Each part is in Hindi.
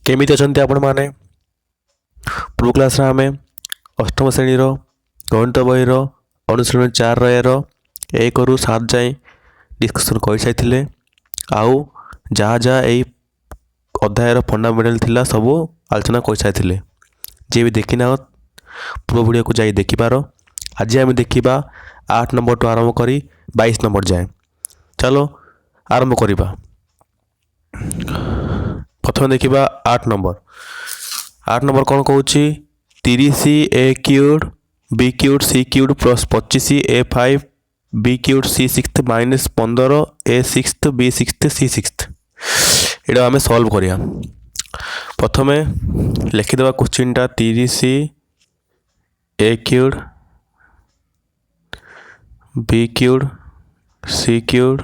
केमिति अछंती आपण माने प्रो क्लास रे आमे अष्टम श्रेणी रो गणित बही रो अनुश्रेणी 4 रो 1 रु 7 जाए डिस्कशन कर साइथिले आउ जहाँ जहाँ यही अध्यायर फंडामेंटल थिला सब आलोचना कर साइथिले जे भी देखि ना पूरा वीडियो को जाई देखि पारो। आज आम देखा 8 नंबर टू आरंभ करी 22 नंबर जाए। चलो आरंभ करिबा। प्रथम देखा 8 नंबर कौन कहूँ 30 A cubed B cubed C cubed plus 25 A 5 B cubed C six minus 15 A six B six C six ये आम सल्व करिया। प्रथम लिखिदेवा क्वेश्चन टा 30 A cubed B cubed C cubed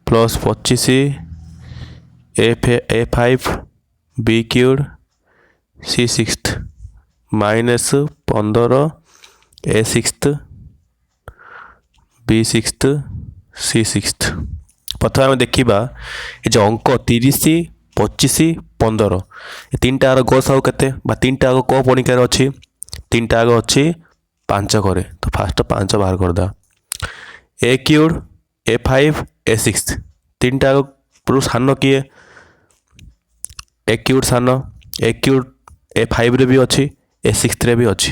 plus 25 A 5 B cubed C six minus 15 A six B six C six. प्रथम आम देखा ये जो अंक 30 25 15 ये तीनटा आग गस आउ के तीनटा आग कौ पणिकार अच्छी तीनटा आग अच्छी 5 करे तो फास्ट 5 बाहर करदा। ए क्यूड ए 5 ए 6 तीनटा आग पूरा सान किए ए क्यूड सान ए क्यूड ए 5 रे भी अच्छी ए 6 रे भी अच्छी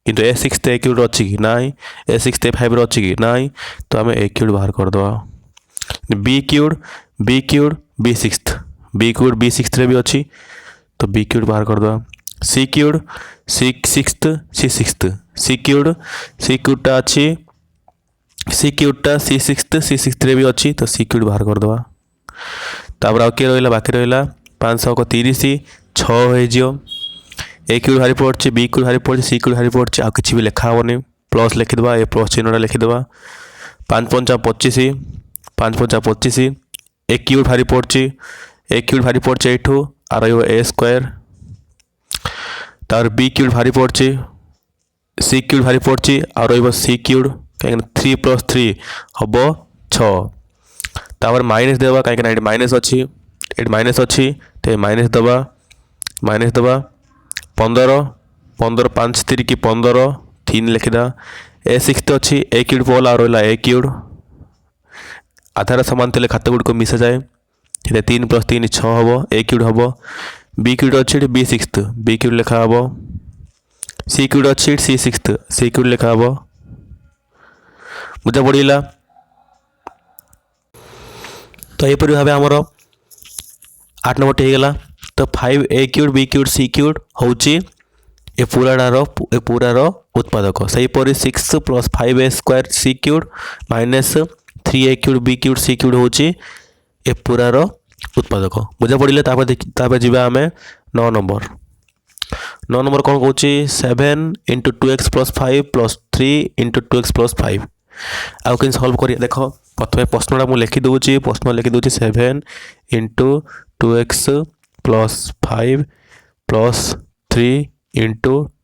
किंतु ए 6 ए क्यूड अच्छी कि ना ए 6 ए 5 रे अच्छी कि ना तो आम ए क्यूड बाहर करदे। बी क्यूड बी सिक्स रे भी अच्छी तो बी क्यूड बाहर करदे। सी क्यूड सी क्यूडटा अच्छी सी क्यूडटा सी सिक्स रे भी अच्छी तो सी क्यूड बाहर करदे। तापर आउ किए रहा बाकी रहा 530 6 हो ए क्यूड बाहरी पड़े बी क्यूड बाहरी पड़े सी क्यूड बाहरी पड़े आ कि भी लिखा हेनी प्लस लिखिदेवा ए प्लस चिन्हटा लिखिदेवा 5 5 25 ए क्यूड बाहरी पड़े एठू आ रहा ए स्क्वायर तार बी क्यूड भारी पड़े सी क्यूड भारी पड़े आ सी क्यूड कहीं 3 + 3 हम 6 तापर माइनस देवा कहीं माइनस अच्छी ये माइनस अच्छी तो माइनस दबा 15 5 3 की 15 3 लिखिदा। ए 6 अच्छी ए क्यूड पल आ रहा ए क्यूड आधार सामान थे खात गुड़ को मिसा जाए 3 + 3 6 हम ए क्यूड हम बी क्यूड अच्छी बी सिक्स बी क्यूड लिखा हम सी क्यूड अच्छी सी क्यूड लिखा हम बुझा पड़ा। तो यहपरी भाव आमर 8 नंबर होगा। तो 5 ए cubed B cubed C cued हूँ ए पूरार उत्पादक सेहीपरि 6 + 5 ए स्क्वायर सी क्यूड माइनस 3 ए cubed B cubed C cued हूँ ए पूरार उत्पादक बुझा पड़े। जावा आम 9 नंबर कौन कहूँ 7 × 2x + 5 + 3 × 2x + 5 आउ कि सल्व कर देख प्रथम प्रश्नटा मुझे लिखिदे प्रश्न लिखिदे 7 × 2x + 5 + 3 ×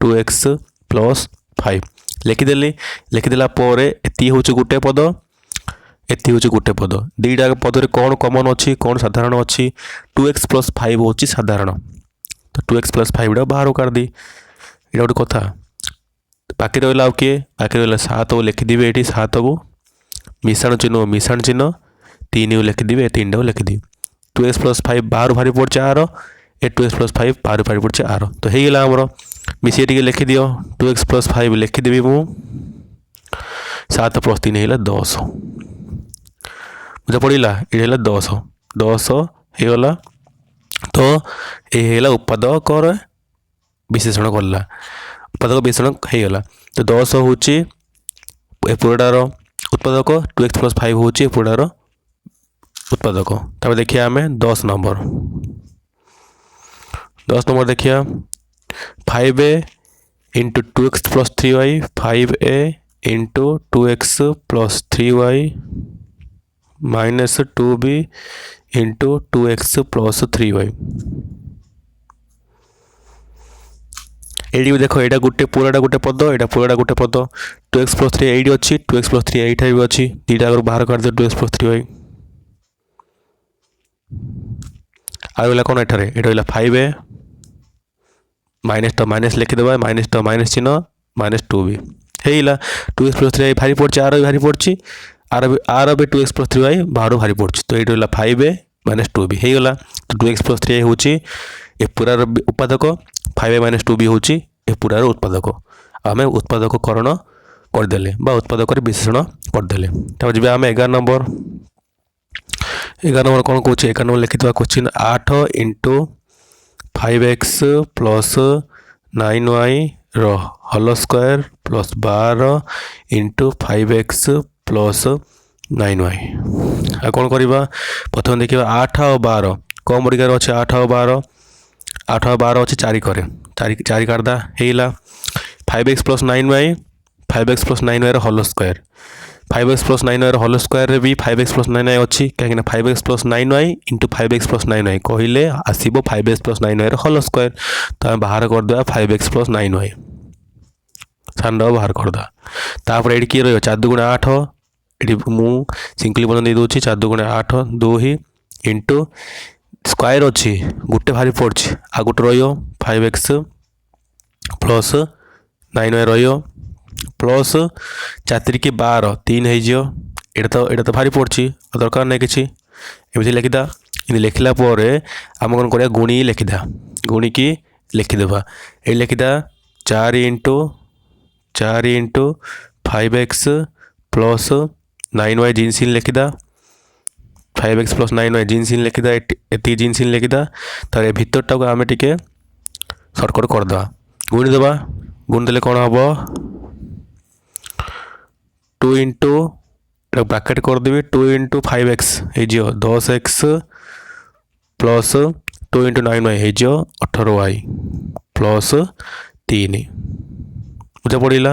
2x + 5 लिखिदेली लिखिदेला ये हूँ गोटे पद एति हूँ गोटे पद दुईटा पदर कौन कमन अच्छी कौन साधारण अच्छी 2x + 5 हूँ साधारण तो 2x + 5 बाहर कर दी ये गोटे कथा। बाकी रहा आउ किए बाकी रहा 7 को लिखिदेवे ये 7 को मिश्रण चिन्ह 3 को लिखिदेवे 3 को लिखिदी 2x + 5 बाहर भारी पड़े आर ए 2x + 5 बाहर भारी पड़े आर तो होगा आमर मिसे टे लिखिदि 2x + 5 लिखिदेवी मु 7 + 3 है 10 बुझा पड़ा ये 10 होगा। तो ये उत्पादक विशेषण गला उत्पादक विशेषण होगा। तो 10 हूँ पूराटार उत्पादक 2x + 5 हूँ पूराटार उत्पादक। तब देखिए आम 10 नंबर देखिए 5a × 2x + 3y 5a × 2x + 3y minus 2b × 2x + 3y ये देख ये गोटे पूराटा गोटे पद यहाँ पूराटा गोटे पद 2x + 3 ये अच्छी 2x + 3 ये भी अच्छी दुईटा बाहर कर दे 2x + 3y आउ रहा कौन एठारे ये रहा 5a माइनस तो माइनस लिखिदेवा माइनस तो माइनस चिन्ह माइनस 2b ହେଇଗଲା 2x + 3y ଭାରି ପଡ଼ୁଛି ଆର ବି ଭାରି ପଡ଼ୁଛି ଆର ବି 2x + 3y ବାହାରୁ ଭାରି ପଡ଼ୁଛି ତ ଏଇଠି ହେଲା 5a - 2b ହେଇଗଲା ତ 2x + 3y ହେଉଛି ଏ ପୁରାର ଉତ୍ପାଦକ 5a - 2b ହେଉଛି ଏ ପୁରାର ଉତ୍ପାଦକ ଆମେ ଉତ୍ପାଦକକରଣ କରିଦେଲେ ବା ଉତ୍ପାଦକରେ ବିଶ୍ଳେଷଣ କରିଦେଲେ ତାପରେ ଯିବା ଆମେ 11 ନମ୍ବର କ'ଣ କହୁଛି 11 ନମ୍ବର ଲେଖିଥିବା କ୍ୱେଶ୍ଚିନ୍ 8 × 5x + 9y ର whole square plus 12 × 5x + 9y ଆଉ କ'ଣ କରିବା ପ୍ରଥମେ ଦେଖିବା 8 ଆଉ 12 କମ୍ ବଡ଼ିକାର ଅଛି 8 ଆଉ 12 ଅଛି 4 କରେ 4 କାଢ଼ିଦେବା ହେଇଗଲା 5x + 9y 5x + 9y ର ହୋଲ୍ ସ୍କୋୟାର 5x + 9y ର ହୋଲ୍ ସ୍କୋୟାରରେ ବି 5x + 9y ଅଛି କାହିଁକିନା 5x + 9y × 5x + 9y କହିଲେ ଆସିବ 5x + 9y ର ହୋଲ୍ ସ୍କୋୟାର ତ ଆମେ ବାହାର କରିଦେବା 5x + 9y ସାନ ବାହାର କରିଦେବା ତାପରେ ଏଠି କିଏ ରହିବ 4 × 8 ଏଠି ମୁଁ ସିମ୍ପଲି ମଧ୍ୟ ଦେଇଦେଉଛି 4 × 8 2 × ସ୍କୋୟାର ଅଛି ଗୋଟେ ଭାରି ପଡ଼ୁଛି ଆଉ ଗୋଟେ ରହିବ 5x + 9y ରହିବ ପ୍ଲସ୍ 4 × 12 3 ହେଇଯିବ ଏଇଟା ତ ଭାରି ପଡ଼ୁଛି ଦରକାର ନାହିଁ କିଛି ଏମିତି ଲେଖିଦେବା ଏମିତି ଲେଖିଲା ପରେ ଆମେ କ'ଣ କରିବା ଗୁଣିକି ଲେଖିଦେବା ଏଠି ଲେଖିଦେବା 4 × 5x + 9y ଜିନ୍ସିନ୍ ଲେଖିଦେବା 5x + 9y ଜିନ୍ସିନ୍ ଲେଖିଦେବା ଏତିକି ଜିନ୍ସିନ୍ ଲେଖିଦେବା ତାପରେ ଭିତରଟାକୁ ଆମେ ଟିକେ ସର୍ଟକଟ୍ କରିଦେବା ଗୁଣିଦେବା ଗୁଣିଦେଲେ କ'ଣ ହେବ 2 × ବ୍ରାକେଟ୍ କରିଦେବି 2 × 5x ହେଇଯିବ 10x + 2 × 9y ହେଇଯିବ 18y + 3 ବୁଝା ପଡ଼ିଲା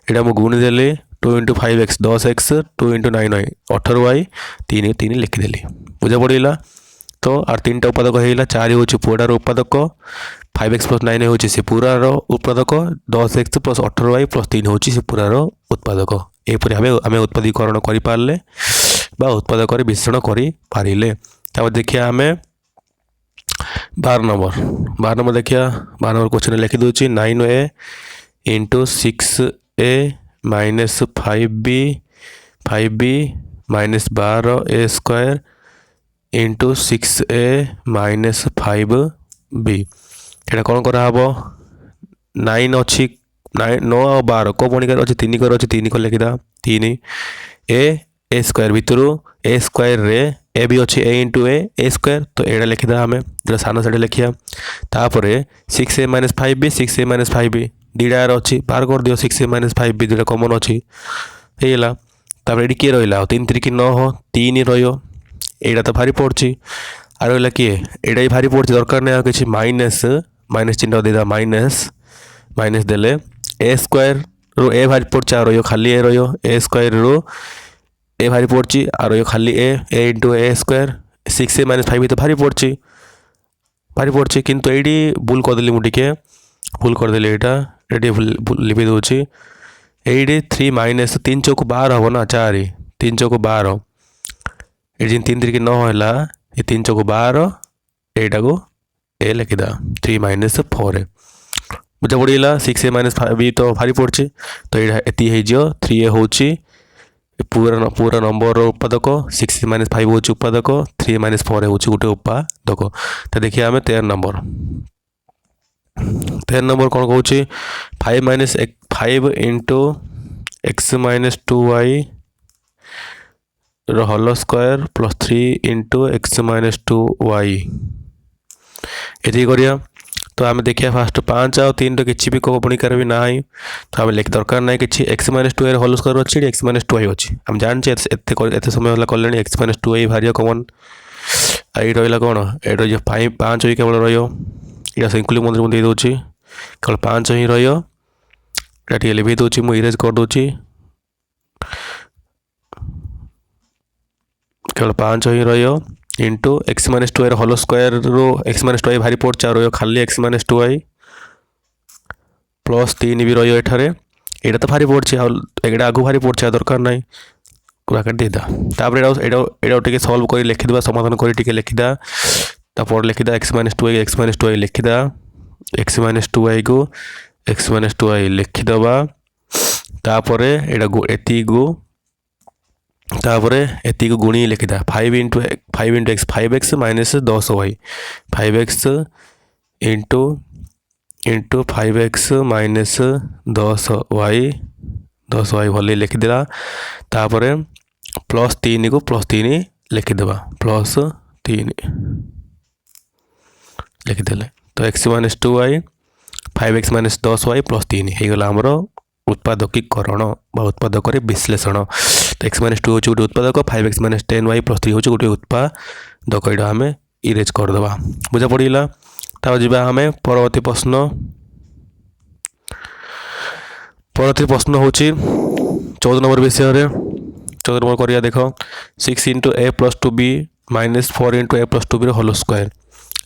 ଏଇଟା ମୁଁ ଗୁଣିଦେଲି 2 × 5x 10x 2 × 9y 18y 3 ଲେଖିଦେଲି ବୁଝା ପଡ଼ିଲା ତ ଆର 3ଟା ଉତ୍ପାଦକ ହେଇଗଲା 4 ହେଉଛି ପୁଅଟାର ଉତ୍ପାଦକ 5x + 9 ହେଉଛି ସେ ପୁରାର ଉତ୍ପାଦକ 10x + 18y + 3 ହେଉଛି ସେ ପୁରାର ଉତ୍ପାଦକ ଏହିପରି ଭାବେ ଆମେ ଉତ୍ପାଦୀକରଣ କରିପାରିଲେ ବା ଉତ୍ପାଦକରେ ବିଶ୍ଳେଷଣ କରିପାରିଲେ ତାପରେ ଦେଖିବା ଆମେ 12 ନମ୍ବର ଦେଖିବା 12 number question ଲେଖିଦେଉଛି 9a × 6a - 5b - 12a² × 6a - 5b ଏଇଟା କ'ଣ କରାହେବ 9 ଅଛି 9 ଆଉ 12 କେଉଁ ବଣିକାର ଅଛି 3 କରେ ଅଛି 3 କରି ଲେଖିଦେବା 3 a² ଭିତରୁ a²ରେ ଏ ବି ଅଛି a × a² ତ ଏଇଟା ଲେଖିଦେବା ଆମେ ଯେଉଁଟା ସାନ ସେଇଟା ଲେଖିବା ତାପରେ 6a - 5b 6a - 5b ଦୁଇଟାର ଅଛି ବାହାର କରିଦିଅ 6a - 5b ଦୁଇଟା କମନ୍ ଅଛି ହେଇଗଲା ତାପରେ ଏଠି କିଏ ରହିଲା ଆଉ 3 × 3 = 9 3 ରହିବ ଏଇଟା ତ ଭାରି ପଡ଼ୁଛି ଆଉ ରହିଲା କିଏ ଏଇଟା ବି ଭାରି ପଡ଼ୁଛି ଦରକାର ନାହିଁ ଆଉ କିଛି ମାଇନସ୍ ଚିହ୍ନ ଦେଇଦେବା ମାଇନସ୍ ଦେଲେ a²ରୁ a ଭାରି ପଡ଼ୁଛି ଆଉ ରହିବ ଖାଲି a ରହିବ a²ରୁ a ଭାରି ପଡ଼ୁଛି ଆଉ ରହିବ ଖାଲି a × a² 6a - 5b ତ ଭାରି ପଡ଼ୁଛି କିନ୍ତୁ ଏଇଠି ଭୁଲ କରିଦେଲି ମୁଁ ଟିକେ ଭୁଲ କରିଦେଲି ଏଇଟା ଲିପି ଦେଉଛି ଏଇଠି 3 - 3 × 12 ହେବ ନା 4 3 × 12 ଏଠି 3 × 9 ହେଲା ଏ 3 × 12 ଏଇଟାକୁ ଏ ଲେଖିଦେବା 3 - 4 ବୁଝା ପଡ଼ିଗଲା 6a - 5b ତ ଭାରି ପଡ଼ୁଛି ତ ଏଇଟା ଏତିକି ହେଇଯିବ 3a ହେଉଛି ପୁରା ନମ୍ବରର ଉତ୍ପାଦକ 6a - 5 ହେଉଛି ଉତ୍ପାଦକ 3a - 4 ହେଉଛି ଗୋଟେ ଉତ୍ପାଦକ ତ ଦେଖିବା ଆମେ 13 ନମ୍ବର କ'ଣ କହୁଛି 5 × x - 2y ର ହୋଲ୍ ସ୍କୋୟାର + 3 × x - 2y ଏତିକି କରିବା ତ ଆମେ ଦେଖିବା ଫାଷ୍ଟ 5 ଆଉ 3ର କିଛି ବି କେଉଁ ବଣିକାର ବି ନାହିଁ ତ ଆମେ ଦରକାର ନାହିଁ କିଛି x - 2y ର ହୋଲ୍ ସ୍କୋୟାର ଅଛି ଏଠି x - 2y ଅଛି ଆମେ ଜାଣିଛେ ଏତେ ସମୟ ହେଲା କଲେଣି x - 2y ବାହାରିବ କମନ୍ ଆଉ ଏଇଠି ରହିଲା କ'ଣ ଏଇଠି ରହିବ 5 ହିଁ କେବଳ ରହିବ ଏଇଟା ସିମ୍ପଲି ମୁଁ ଦେଇଦେଉଛି କେବଳ 5 ହିଁ ରହିବ ଏଇଟା ଟିକେ ଲିଭେଇ ଦେଉଛି ମୁଁ ଇରେଜ୍ କରିଦେଉଛି କେବଳ 5 ହିଁ ରହିବ into x minus 2 whole square रो एक्स माइनस 2 भारी पड़े आ रही खाली एक्स माइनस 2 प्लस 3 भी रही एठारे यहाँ तो भारी पड़े आगे आगू भारी पड़े दरकार ना ब्राकेट देदा तापर एटा सल्व कर लिखिदा समाधान कर लिखिदा तापर लिखिदा x minus 2i लिखिदा x minus 2i को x माइनस 2i लिखिदबा तापर एटी को एती को गुणी लिखिदा 5 into x 5x minus 10y 5x into 5x minus 10y भले लिखिदेला तापर प्लस 3 को प्लस 3 लिखिदेबा प्लस 3 लिखिदेले तो x minus 2y 5x minus 10y plus 3 होगला आमर उत्पादकीकरण बा उत्पादक विश्लेषण तो x माइनस 2 हूँ गोटे उत्पादक 5x माइनस 10y प्लस 3 हूँ गोटे उत्पादक यहाँ आम इरेज करदे बुझा पड़ा तापर जा आम परवर्ती प्रश्न हूँ 14 नंबर विषय 14 नंबर करिया देख 6 into a plus 2b minus 4 into a plus 2b whole square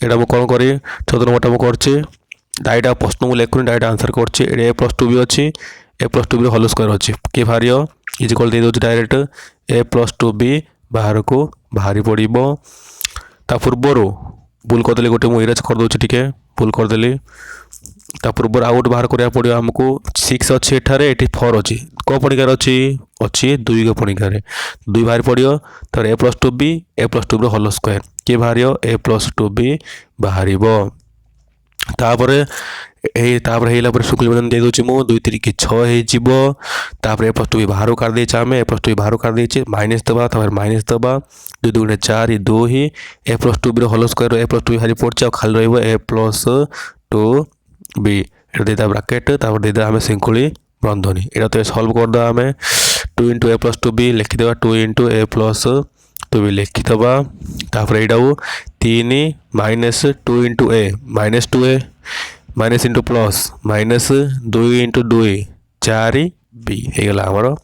यहाँ मुझे कौन करी 14 नंबर मुझे डायरेक्ट प्रश्न को लिखुनी डायरेक्ट आंसर करछि ए प्लस 2b अच्छी ए प्लस 2b होल स्क्वायर अच्छी किए बाहर इजिकल दे दूँ डायरेक्ट ए प्लस 2b बाहर को बाहरी पड़ो ता पूर्वर भूल करदेली गोटे मुझे इरेज कर दूसरी टी भूल करदेली ता पूर्वर आउ गोटे बाहर करा पड़ो आमको 6 अच्छी एठारे 4 अच्छी कौ पणिकार अच्छी अच्छी 2 को पणिकार 2 बाहर पड़ो तर ए प्लस 2b होल स्क्वायर किए बाहर ए प्लस 2b बाहर तापर शुक्ल बंधन दे दूँ मुझे 2 3 6 होपर ए प्लस 2b बाहर काट देचे आम ए प्लस 2b बाहर काट देचे माइनस दबा माइनस दबा 2 2 4 2 ही ए प्लस 2b होल स्क्वायर ए प्लस 2b बाहर पड़े खाली रही प्लस 2b देदा ब्राकेट तापर देदा आम सिंकुली बंधनी यहाँ तो सल्व करदे आम 2 इंटू ए प्लस 2b लिखिदेवा 2 इंटू ए प्लस 2b लिखिदेवा तापर यहाँ 3 minus 2 into a minus 2a minus into plus minus 2 into 2 4b होगला आमर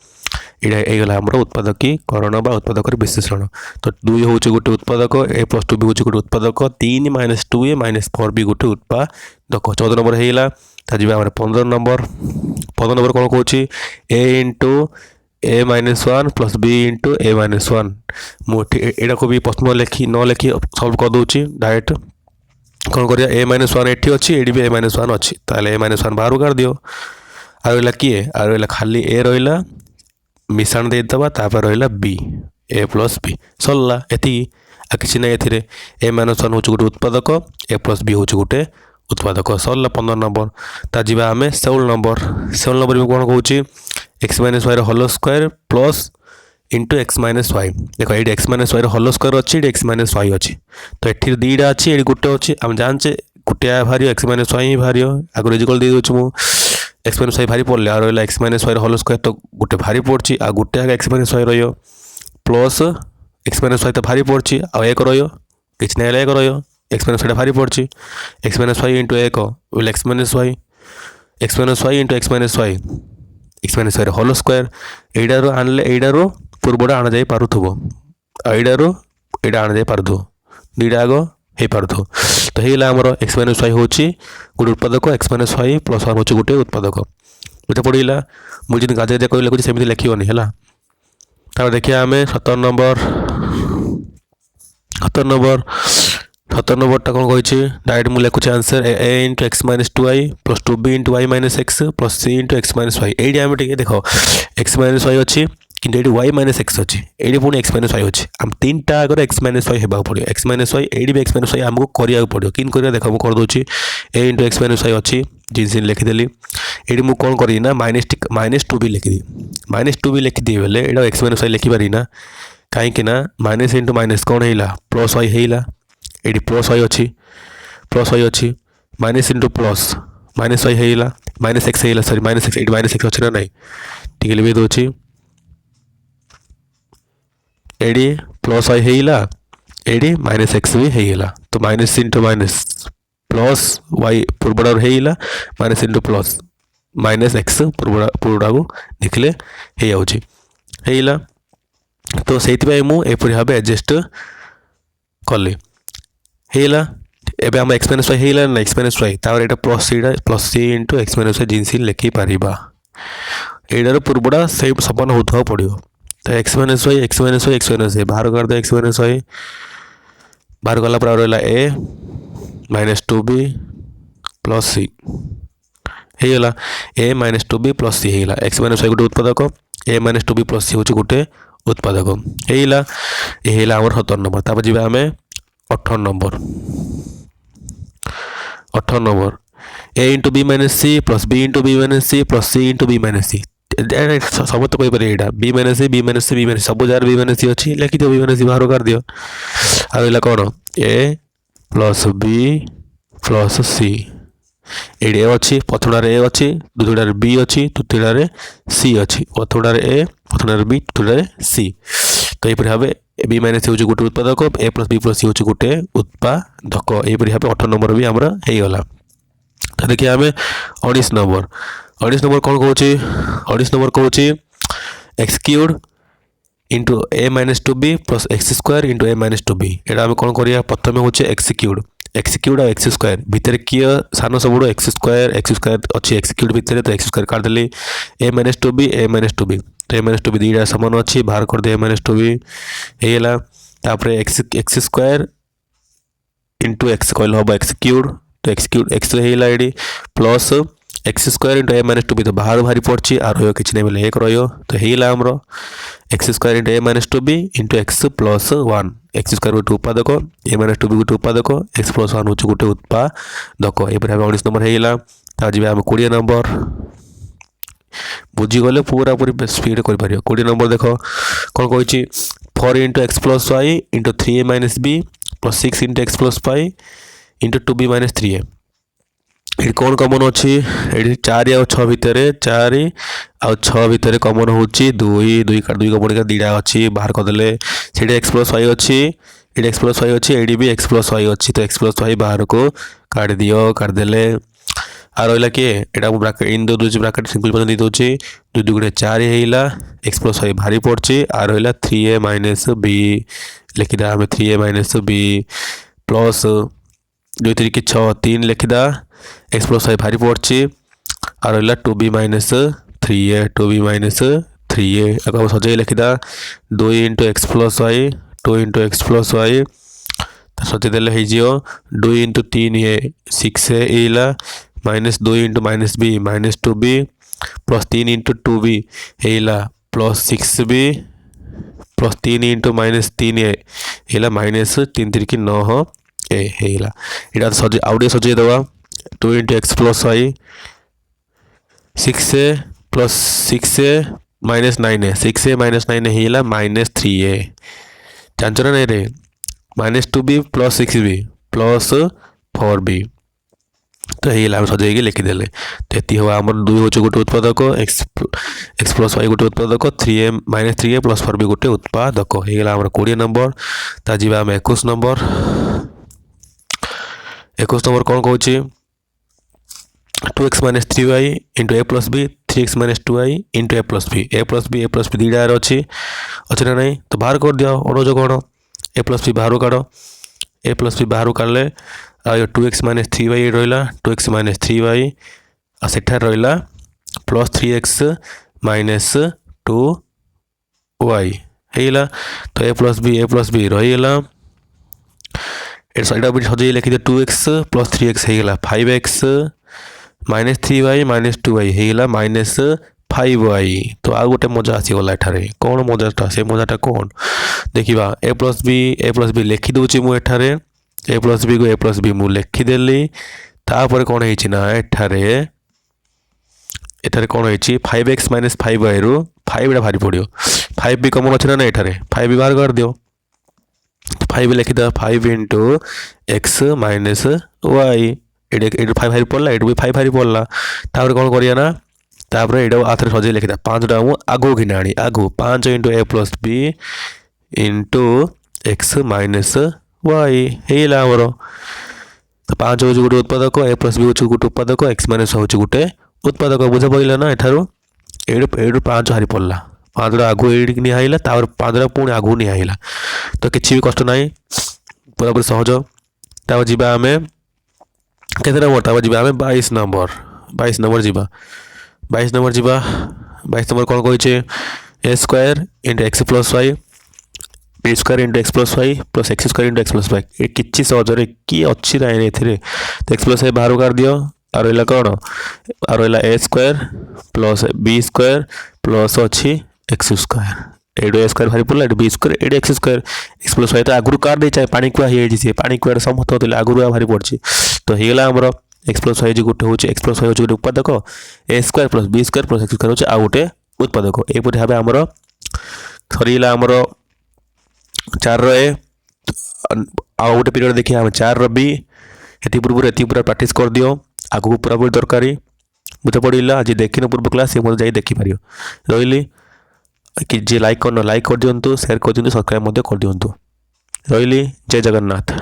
यहाँ आमर उत्पादकीकरण बा उत्पादक विश्लेषण तो 2 हूँ गोटे उत्पादक ए प्लस 2b हूँ गोटे उत्पादक 3 माइनस 2a माइनस 4b गोटे उत्पादक 14 नंबर होगला जी आम 15 नंबर कौन कौच ए into a minus 1 plus b into a minus 1 मुझे यहाँ को भी प्रश्न लिखी न लिखी सल्व कर दूसरी डायरेक्ट कौन कर ए माइनस 1 एटी अच्छी एटी भी ए माइनस 1 अच्छी ताले ए माइनस 1 बाहर काट दियो आ रहा किए आ रहा खाली ए रहा मिशाण देदेबा तापर रहा बी ए प्लस बी सरला एति आ कि ना ए माइनस 1 हूँ गोटे उत्पादक ए प्लस बी हूँ गोटे उत्पादक सरला 15 नंबर ता जी आम 16 नंबर में कौन कौच x minus y whole square plus into x minus y देख ये x minus y whole square अच्छी एक्स माइनस वाई अच्छी तो ये दुईटा अच्छी ये गोटे अच्छी आम जाचे गोटे बाहर एक्स माइनस वाई ही बाहर आगे इजिकल दे दूँ मुझे एक्स माइनस वाई भारी पड़े आ रहा x minus y whole square तो गोटे भारी पड़ी आ गोटे आगे एक्स माइनस वाई रही प्लस एक्स माइनस वाई तो भारी पड़ी आ एक रही ना एक रही एक्स माइनस वाई भारी पड़ी एक्स माइनस वाई इंटू एक x minus y into x minus y whole square एटार आनले एटार पूर्वटा आना जा पारुथबो एटार एटा आना जा पारुथबो दुईटा आग हो पारुथबो तो होगा आमर एक्स माइनस वाई हूँ गोटे उत्पादक एक्स माइनस वाई प्लस 1 हूँ गोटे उत्पादक बुझे पड़ा मुझे गाजे गाजे कह लिखुची सेमती लिखनी है देखिए आम 17 नंबर कौन कही डायरेक्ट मुझे लिखुचे answer a into x minus 2i plus 2b into y minus x plus c into x minus y ये आम टे देख एक्स माइनस वाई अच्छी कि ये वाई माइनस एक्स अच्छी ये पुणी एक्स माइनस वाई अच्छी आम 3टा आगे एक्स माइनस वाई होगा पड़ो एक्स माइनस वाई ये भी एक्स माइनस वाई आमको कराया पड़ो कि देख मुझे करदे ए इंटू एक्स माइनस वाई अच्छी जिन लिखिदेली ये मुझे कौन करना माइनस 2b लिखिदी माइनस 2b लिखिदी बेले ये एक्स माइनस वाई लिखिपारी ना कहीं माइनस इंटू माइनस कौन है प्लस वाई है ये प्लस वाई अच्छी minus into plus minus y है माइनस एक्स है सॉरी माइनस एक्स अच्छी ना ना ठीक लिखी दूसरी एडी प्लस वाई है एडी माइनस एक्स भी है तो minus into minus plus y पूर्वटा है minus into plus minus x पूर्वटा को देखले हो तो से मुझे भाव एडजस्ट कली होगा एवं आम एक्स माइनस वाई है ना एक्स माइनस वाई तापर यहाँ plus c into x minus Y जिनसी लिखिपर यार पूर्वटा से सपन होता पड़ो तो एक्स माइनस वाई बाहर कर दे एक्स माइनस वाई बाहर गला पर रहा ए माइनस 2b प्लस सी होगा ए माइनस 2b प्लस सी होगा एक्स माइनस वाई गोटे उत्पादक ए माइनस 2b प्लस सी हूँ गोटे उत्पादक होगा ये आम 17 नंबर तापर जी आम 18 number 18 number a into b minus c plus b into b minus c plus c into b minus c सब तो कहीपर यहाँ b minus c b minus c b minus सब जार बी माइनस सी अच्छी लिखिद बी माइनस सी बाहर कर दियो आला कौन ए प्लस बी प्लस सी ये अच्छी प्रथम ए अच्छी द्वितीय बी अच्छी तृतीय सी अच्छी प्रथम ए प्रथम बी तृतीय सी तो यहपरी भाव बी माइनस सी हूँ गोटे उत्पादक ए प्लस बी प्लस सी हूँ गोटे उत्पादक यहपरी भाव 18 नंबर भी आमर होगला तो देखिए आम 19 नंबर 19 नंबर कौन कौच 19 नंबर कौच x cube into a minus 2b plus x square into a minus 2b यहाँ आम कौन करिया प्रथम हूँ एक्स क्यूब और एक्स स्क्वायर भितर किए सान सब एक्स स्क्वायर अच्छी एक्स क्यूब भितर तो एक्स स्क्वायर काटिदेली a minus 2b a minus 2b तो ए माइनस 2b दुईटा सामान अच्छी बाहर कर दे ए माइनस 2b होगा तापर एक्स स्क्वायर इंटू एक्स कहले हम एक्स क्यूब तो एक्स क्यूब एक्स होगा ये plus x square into a minus 2b तो बाहर बाहरी पड़ी आ रो कि नहीं बोले एक रो तो होगा आमर x square into a minus 2b into x plus 1 x square गोटे उत्पादक ए माइनस 2b गोटे उत्पादक एक्स प्लस 1 हूँ गोटे उत्पादक ये 19 नंबर होगा जी आम 20 नंबर बुझीगले पूरा पूरी स्पीड कर 20 नंबर देख कौन कही 4 into x plus y into 3a minus b plus 6 into x plus y into 2b minus 3a ये कौन कमन अच्छी ये 4 आ 6 भितर 4 आ 6 भितर कमन हूँ 2 2 कमन का दीटा अच्छी बाहर करदे से एक्स प्लस वाई अच्छी ये एक्स प्लस वाई अच्छी ये भी एक्स प्लस वाई अच्छी तो एक्स प्लस वाई बाहर को काट दियो काटदेले आ रहा किए यहाँ ब्राकेट इन दे दूसरी ब्राकेट सिंपल पद देदे 2 2 गुणे 4 होगा एक्स प्लस वाई भारी पड़ी आ रहा 3a माइनस बी लिखिदा आम 3a माइनस बी प्लस 2 3 की 6 3 लिखिदा एक्स प्लस वाई भारी पड़ी आ रहा 2b minus 3a 2b minus 3a अब सजाई लिखिदा 2 into x plus y 2 into x plus y सजेदेले हो 2 इंटू 3a 6a होगा minus 2 into minus b minus 2b plus 3 into 2b होगा plus 6b plus 3 into minus 3a होगा माइनस 3 3 की 9 ए होगा यहाँ सजे आउटे सजे दवा 2 into x plus y 6a plus 6a minus 9a 6a minus 9a होगा माइनस 3a जानच ना नहीं रे minus 2b plus 6b plus 4b तो ये आम सजाई लिखिदेले तो ये आम 2 हूँ गोटे उत्पादक एक्स प्लस वाई गोटे उत्पादक 3a minus 3a plus 4b गोटे उत्पादक होगा आम 20 नंबर ता जी आम 21 नंबर 21 नंबर कौन कौच 2x minus 3y into a plus b 3x minus 2y into a plus b दीटा अच्छी अच्छे ना नहीं तो बाहर कर दियो अनुज कौन ए प्लस बी बाहर काढ़ ए प्लस बी बाहर काढ़ले 2x माइनस 3y रहा 2x माइनस 3y सेठार रहा प्लस 3x माइनस 2y होगा तो ए प्लस बी रहीगला यहाँ भी सजाई लिखिदे 2x प्लस 3x होगा 5x minus 3y minus 2y होगा माइनस 5y तो आ गोटे मजा आसीगला एठारे कौन मजाटा से मजाटा कौन देखा ए प्लस बी लिखिदे मुझे ए प्लस बी को ए प्लस बी मुझे लिखिदेली तापर कौन है एठारे कौन है 5x माइनस 5y रु 5 भारी पड़ो 5 भी कमन अच्छे ना एठारे 5 भी बाहर कर दियो 5 लिखिद 5 इंटू एक्स माइनस वाई ये 5 भारी पड़ा ये भी 5 भारी पड़ा तापर कौन करिया ना तापर ये आथरे सजाई लिखिद 5टा मुझे आगू घिना आनी आगू 5 into a plus b into x minus y होगा आमर तो 5 हूँ गोटे उत्पादक ए प्लस बी हूँ गोटे उत्पादक एक्स माइनस हूँ गोटे उत्पादक बुझा पड़ा ना एठारू ये 5 हारी पड़ा 5टा आगू ये निहाइला 5टा पुणी आगू निहाइला तो किसी भी कष्ट ना पूरा पूरी सहज तापर जी आम के नंबर तापर जी आम 22 नंबर 22 नंबर जी 22 नंबर जी 22 नंबर कौन कही a square into x plus y b square into x plus y plus x square into x plus y ये किसी सहजरे किए अच्छी लाइन ए तो एक्स प्लस वाई बाहर कर दियो आ रहा कौन आ रहा a square plus b square plus अच्छी एक्स स्क्वायर एडु ए स्क्वायर भारी पड़ा बी स्क्वायर एडु x square x plus y तो आगुरी काट दे चाहे पानी कुआ सी पानी कुआ समस्त होते आगुरी भारी पड़ी तो होगा आमर एक्स प्लस वाई गोटे हूँ एक्स प्लस वाई हूँ गोटे उत्पादक a square plus b square plus x square हूँ आउ गोटे उत्पादक यहपरी भाव आमर सरीगला आमर 4 ए आउ गोटे पीरियड देखिए आम 4 बी ये पूर्व पूरा प्राक्ट कर दियो आगू पूरा पूरी दरकारी बुझे पड़ा आज देखने पूर्व क्लास ये मतलब देखिपार रही कि जे लाइक कर लाइक कर दिंतु शेयर कर दिंतु सब्सक्राइब कर दिंतु रही जय जगन्नाथ।